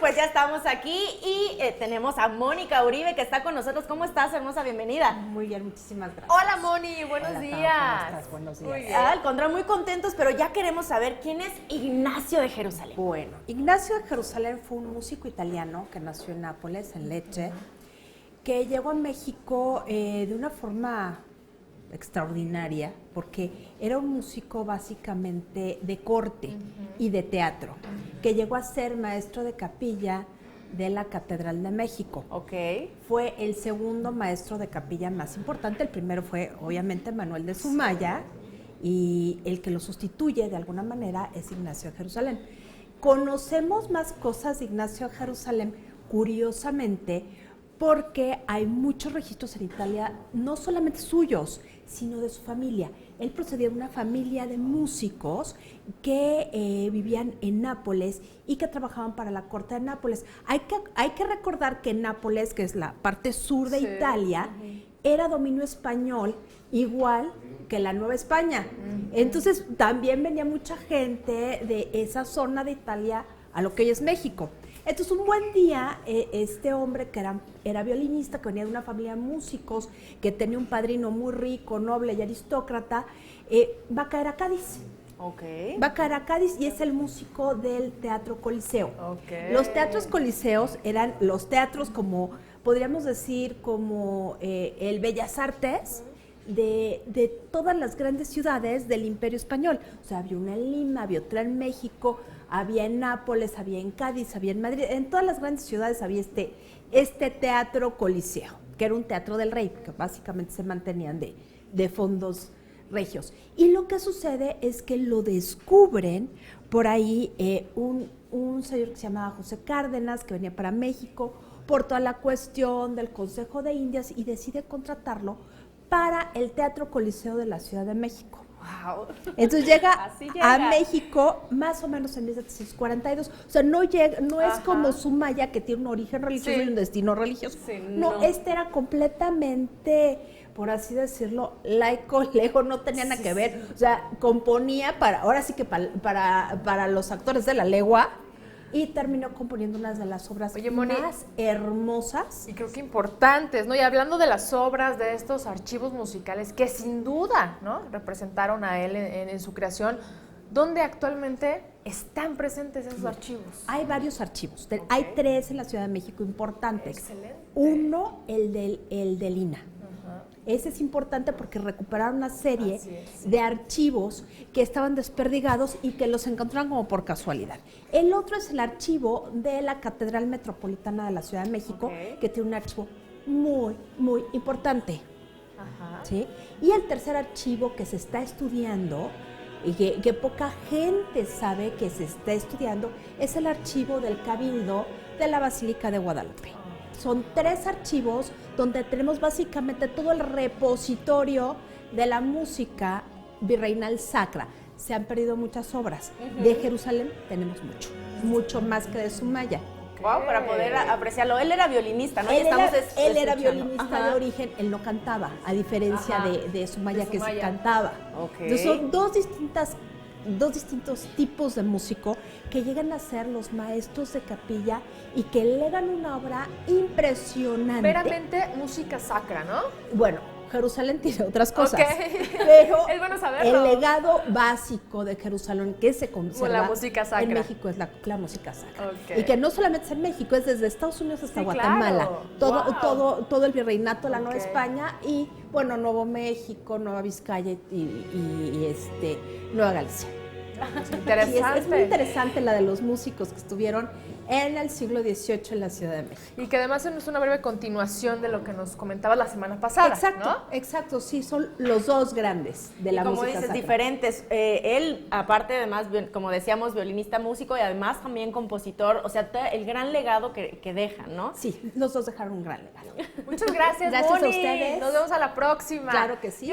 pues ya estamos aquí y tenemos a Mónica Uribe que está con nosotros. ¿Cómo estás, hermosa? Bienvenida. Muy bien, muchísimas gracias. Hola, Moni, buenos días. ¿Cómo estás? Buenos días. Muy bien. Al contrario, muy contentos, pero ya queremos saber quién es Ignacio de Jerusalén. Bueno, Ignacio de Jerusalén fue un músico italiano que nació en Nápoles, en Lecce, que llegó a México de una forma extraordinaria, porque era un músico básicamente de corte y de teatro, que llegó a ser maestro de capilla de la Catedral de México. Ok. Fue el segundo maestro de capilla más importante. El primero fue, obviamente, Manuel de Sumaya, y el que lo sustituye de alguna manera es Ignacio de Jerusalén. Conocemos más cosas de Ignacio de Jerusalén, curiosamente, porque hay muchos registros en Italia, no solamente suyos, sino de su familia. Él procedía de una familia de músicos que vivían en Nápoles y que trabajaban para la corte de Nápoles. Hay que recordar que Nápoles, que es la parte sur de Italia, era dominio español, igual que la Nueva España. Entonces también venía mucha gente de esa zona de Italia a lo que hoy es México. Entonces, un buen día, este hombre que era violinista, que venía de una familia de músicos, que tenía un padrino muy rico, noble y aristócrata, va a caer a Cádiz. Okay. Va a caer a Cádiz y es el músico del Teatro Coliseo. Okay. Los teatros coliseos eran los teatros como, podríamos decir, como el Bellas Artes de todas las grandes ciudades del Imperio Español. O sea, había una en Lima, había otra en México, había en Nápoles, había en Cádiz, había en Madrid. En todas las grandes ciudades había este Teatro Coliseo, que era un teatro del rey, que básicamente se mantenían de fondos regios. Y lo que sucede es que lo descubren por ahí un señor que se llamaba José Cárdenas, que venía para México por toda la cuestión del Consejo de Indias, y decide contratarlo para el Teatro Coliseo de la Ciudad de México. Wow. Entonces llega a México más o menos en 1742. O sea, no es como Sumaya, que tiene un origen religioso y un destino religioso. Sí, no, este era completamente, por así decirlo, laico, lego, no tenía nada que ver. O sea, componía ahora sí que para los actores de la legua, y terminó componiendo una de las obras más hermosas. Y creo que importantes, ¿no? Y hablando de las obras, de estos archivos musicales que sin duda, ¿no?, representaron a él en su creación, ¿dónde actualmente están presentes esos archivos? Hay varios archivos. Hay 3 en la Ciudad de México importantes. Excelente. Uno, el de Lina. Ese es importante porque recuperaron una serie de archivos que estaban desperdigados y que los encontraron como por casualidad. El otro es el archivo de la Catedral Metropolitana de la Ciudad de México, que tiene un archivo muy, muy importante. ¿Sí? Y el tercer archivo que se está estudiando, y que poca gente sabe que se está estudiando, es el archivo del Cabildo de la Basílica de Guadalupe. Son 3 archivos donde tenemos básicamente todo el repositorio de la música virreinal sacra. Se han perdido muchas obras. De Jerusalén tenemos mucho más que de Sumaya. Wow, para poder apreciarlo. Él era violinista, ¿no? Él era violinista de origen, él no cantaba, a diferencia de Sumaya, que sí cantaba. Entonces son dos distintos tipos de músico que llegan a ser los maestros de capilla y que legan una obra impresionante. Meramente música sacra, ¿no? Bueno, Jerusalén tiene otras cosas, pero es bueno saberlo. El legado básico de Jerusalén que se conserva la música sacra en México es la música sacra. Y que no solamente es en México, es desde Estados Unidos hasta Guatemala. Claro. Todo el virreinato, la Nueva España y, bueno, Nuevo México, Nueva Vizcaya y Nueva Galicia. Interesante. Es muy interesante la de los músicos que estuvieron en el siglo XVIII en la Ciudad de México. Y que además es una breve continuación de lo que nos comentabas la semana pasada. Exacto, sí, son los dos grandes de la música sacra. Como dices, diferentes. Él, aparte, además, como decíamos, violinista, músico y además también compositor, o sea, el gran legado que dejan, ¿no? Sí, los dos dejaron un gran legado. Muchas gracias, Gracias Moni. a ustedes. Nos vemos a la próxima. Claro que sí.